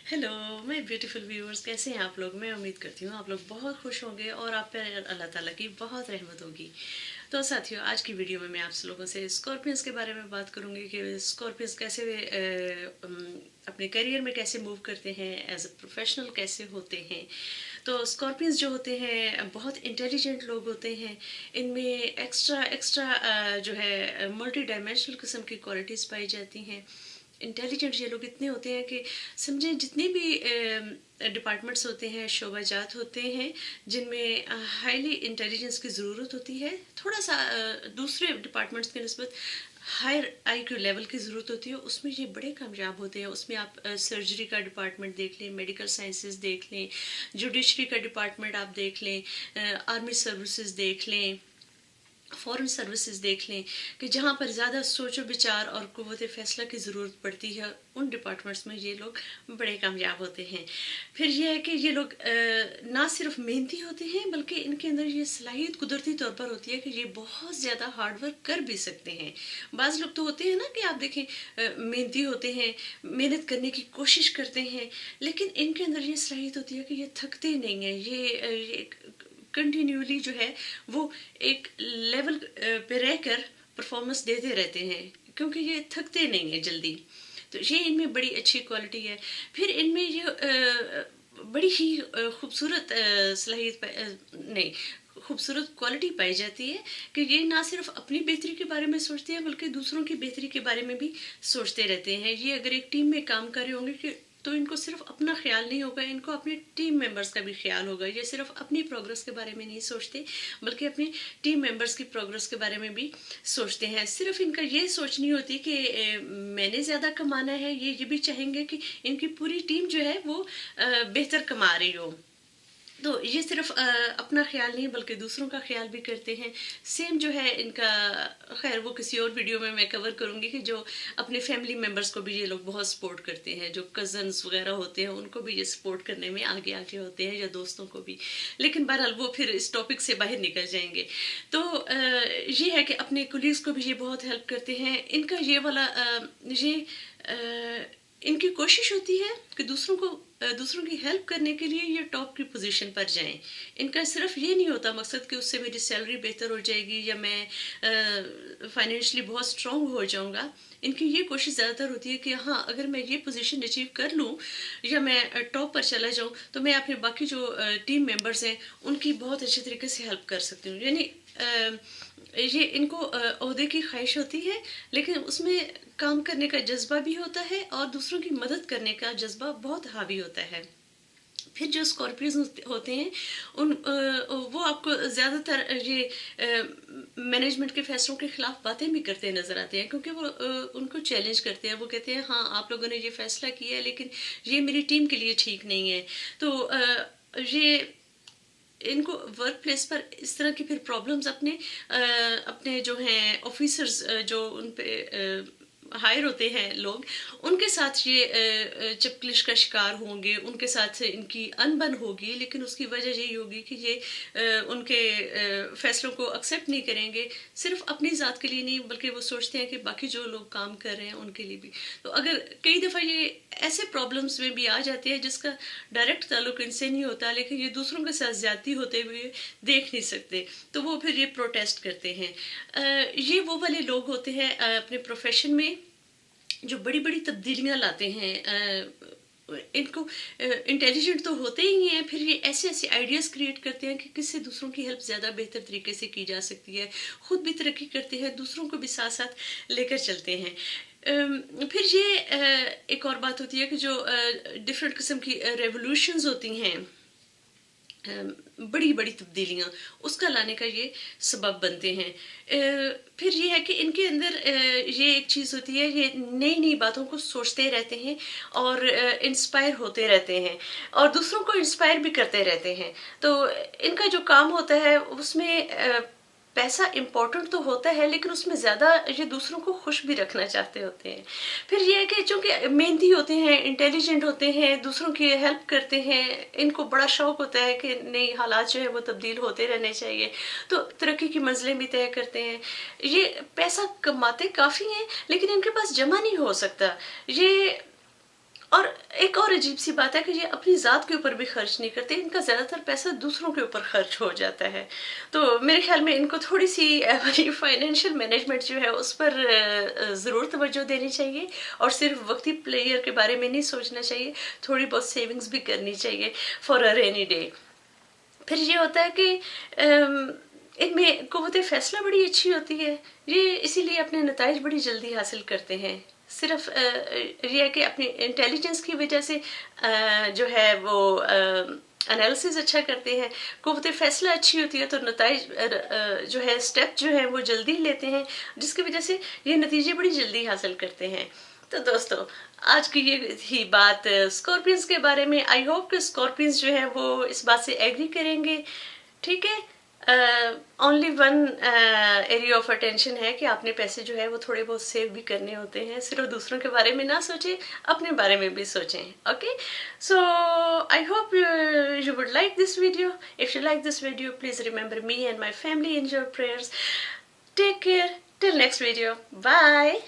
Hello my beautiful viewers, कैसे हैं आप लोग। मैं उम्मीद करती हूँ आप लोग बहुत खुश होंगे और आप पर अल्लाह ताला की बहुत रहमत होगी। तो साथियों, आज की वीडियो में मैं आप लोगों से स्कॉर्पियंस के बारे में बात करूँगी कि स्कॉर्पियंस कैसे अपने करियर में कैसे मूव करते हैं, एज अ प्रोफेशनल कैसे होते हैं। तो स्कॉर्पियंस जो होते हैं बहुत इंटेलिजेंट लोग होते हैं। इनमें एक्स्ट्रा एक्स्ट्रा जो है मल्टी डायमेंशनल किस्म की क्वालिटीज़ पाई जाती हैं। इंटेलिजेंट ये लोग इतने होते हैं कि समझें जितने भी डिपार्टमेंट्स होते हैं, शोबाजात होते हैं जिनमें हाईली इंटेलिजेंस की ज़रूरत होती है, थोड़ा सा दूसरे डिपार्टमेंट्स के नस्बत हायर IQ लेवल की ज़रूरत होती है, उसमें ये बड़े कामयाब होते हैं। उसमें आप सर्जरी का डिपार्टमेंट देख लें, मेडिकल साइंसेज देख लें, जुडिशरी का डिपार्टमेंट आप देख लें, आर्मी सर्विसेज देख लें, फॉरेन सर्विसेज देख लें, कि जहाँ पर ज़्यादा सोचो विचार और क़ुव्वत फ़ैसला की ज़रूरत पड़ती है, उन डिपार्टमेंट्स में ये लोग बड़े कामयाब होते हैं। फिर ये है कि ये लोग ना सिर्फ मेहनती होते हैं बल्कि इनके अंदर ये सलाहियत कुदरती तौर पर होती है कि ये बहुत ज़्यादा हार्ड वर्क कर भी सकते हैं। बाज़ लोग तो होते हैं ना कि आप देखें मेहनती होते हैं, मेहनत करने की कोशिश करते हैं, लेकिन इनके अंदर ये सलाहियत होती है कि ये थकते नहीं हैं। ये कंटिन्यूली जो है वो एक लेवल पे रहकर परफॉर्मेंस देते रहते हैं, क्योंकि ये थकते नहीं हैं जल्दी। तो ये इनमें बड़ी अच्छी क्वालिटी है। फिर इनमें ये बड़ी ही खूबसूरत नहीं, खूबसूरत क्वालिटी पाई जाती है कि ये ना सिर्फ अपनी बेहतरी के बारे में सोचते हैं बल्कि दूसरों की बेहतरी के बारे में भी सोचते रहते हैं। ये अगर एक टीम में काम कर रहे होंगे कि तो इनको सिर्फ अपना ख्याल नहीं होगा, इनको अपने टीम मेंबर्स का भी ख्याल होगा। ये सिर्फ अपनी प्रोग्रेस के बारे में नहीं सोचते बल्कि अपनी टीम मेंबर्स की प्रोग्रेस के बारे में भी सोचते हैं। सिर्फ इनका ये सोच नहीं होती कि मैंने ज़्यादा कमाना है, ये भी चाहेंगे कि इनकी पूरी टीम जो है वो बेहतर कमा रही हो। तो ये सिर्फ अपना ख्याल नहीं बल्कि दूसरों का ख्याल भी करते हैं। सेम जो है इनका, खैर वो किसी और वीडियो में मैं कवर करूँगी कि जो अपने फैमिली मेम्बर्स को भी ये लोग बहुत सपोर्ट करते हैं, जो कज़न्स वगैरह होते हैं उनको भी ये सपोर्ट करने में आगे आगे होते हैं, या दोस्तों को भी। लेकिन बहरहाल वो फिर इस टॉपिक से बाहर निकल जाएंगे। तो ये है कि अपने कोलीग्स को भी ये बहुत हेल्प करते हैं। इनका ये वाला इनकी कोशिश होती है कि दूसरों की हेल्प करने के लिए ये टॉप की पोजीशन पर जाएं। इनका सिर्फ ये नहीं होता मकसद कि उससे मेरी सैलरी बेहतर हो जाएगी या मैं फाइनेंशियली बहुत स्ट्रॉन्ग हो जाऊंगा। इनकी ये कोशिश ज़्यादातर होती है कि हाँ, अगर मैं ये पोजीशन अचीव कर लूँ या मैं टॉप पर चला जाऊँ तो मैं अपने बाकी जो टीम मेंबर्स हैं उनकी बहुत अच्छे तरीके से हेल्प कर सकती हूँ। यानी ये इनको ओहदे की ख्वाहिश होती है, लेकिन उसमें काम करने का जज्बा भी होता है और दूसरों की मदद करने का जज्बा बहुत हावी होता है। फिर जो स्कॉर्पियंस होते हैं वो आपको ज़्यादातर ये मैनेजमेंट के फैसलों के खिलाफ बातें भी करते नज़र आते हैं, क्योंकि वो उनको चैलेंज करते हैं। वो कहते हैं हाँ, आप लोगों ने ये फैसला किया है लेकिन ये मेरी टीम के लिए ठीक नहीं है। तो ये इनको वर्क प्लेस पर इस तरह की फिर प्रॉब्लम्स अपने जो हैं ऑफिसर्स जो उन पे हायर होते हैं लोग, उनके साथ ये चपकलिश का शिकार होंगे, उनके साथ इनकी अनबन होगी। लेकिन उसकी वजह यही होगी कि ये उनके फैसलों को एक्सेप्ट नहीं करेंगे, सिर्फ अपनी ज़ात के लिए नहीं बल्कि वो सोचते हैं कि बाकी जो लोग काम कर रहे हैं उनके लिए भी। तो अगर कई दफ़ा ये ऐसे प्रॉब्लम्स में भी आ जाते हैं जिसका डायरेक्ट ताल्लुक इनसे नहीं होता, लेकिन ये दूसरों के साथ ज्यादती होते हुए देख नहीं सकते, तो वो फिर ये प्रोटेस्ट करते हैं। ये वो वाले लोग होते हैं अपने प्रोफेशन में जो बड़ी बड़ी तब्दीलियां लाते हैं। इनको इंटेलिजेंट तो होते ही हैं, फिर ये ऐसे ऐसे आइडियाज़ क्रिएट करते हैं कि किससे दूसरों की हेल्प ज़्यादा बेहतर तरीके से की जा सकती है। खुद भी तरक्की करते हैं, दूसरों को भी साथ साथ लेकर चलते हैं। फिर ये एक और बात होती है कि जो डिफरेंट किस्म की रेवोल्यूशंस होती हैं, बड़ी बड़ी तब्दीलियाँ, उसका लाने का ये सबब बनते हैं। फिर ये है कि इनके अंदर ये एक चीज़ होती है, ये नई नई बातों को सोचते रहते हैं और इंस्पायर होते रहते हैं और दूसरों को इंस्पायर भी करते रहते हैं। तो इनका जो काम होता है उसमें पैसा इम्पोर्टेंट तो होता है, लेकिन उसमें ज़्यादा ये दूसरों को खुश भी रखना चाहते होते हैं। फिर ये है कि चूँकि मेहनती होते हैं, इंटेलिजेंट होते हैं, दूसरों की हेल्प करते हैं, इनको बड़ा शौक होता है कि नई हालात जो है वो तब्दील होते रहने चाहिए, तो तरक्की की मंजिलें भी तय करते हैं। ये पैसा कमाते काफ़ी हैं लेकिन इनके पास जमा नहीं हो सकता। ये और ایک اور عجیب سی بات ہے کہ یہ اپنی ذات کے اوپر بھی خرچ نہیں کرتے، ان کا زیادہ تر پیسہ دوسروں کے اوپر خرچ ہو جاتا ہے. تو میرے خیال میں ان کو تھوڑی سی فائنینشیل مینجمنٹ جو ہے اس پر ضرور توجہ دینی چاہیے، اور صرف وقتی پلیئر کے بارے میں نہیں سوچنا چاہیے، تھوڑی بہت سیونگز بھی کرنی چاہیے فار اے رینی ڈے. پھر یہ ہوتا ہے کہ ان میں قوت فیصلہ بڑی اچھی ہوتی ہے، یہ اسی لیے اپنے نتائج بڑی جلدی حاصل کرتے ہیں. صرف یہ ہے کہ اپنی انٹیلیجنس کی وجہ سے جو ہے وہ انالیسز اچھا کرتے ہیں، قوت فیصلہ اچھی ہوتی ہے تو نتائج جو ہے اسٹیپ جو ہیں وہ جلدی لیتے ہیں، جس کی وجہ سے یہ نتیجے بڑی جلدی حاصل کرتے ہیں. تو دوستو آج کی یہ تھی بات اسکارپینس کے بارے میں. آئی ہوپ کہ اسکارپینس جو ہے وہ اس بات سے ایگری کریں گے. ٹھیک ہے، only one area of attention ہے کہ آپ نے پیسے جو ہے وہ تھوڑے بہت سیو بھی کرنے ہوتے ہیں. صرف دوسروں کے بارے میں نہ سوچیں، اپنے بارے میں بھی سوچیں. Okay, so I hope you would like this video. If you like this video please remember me and my family in your prayers. Take care. Till next video. Bye.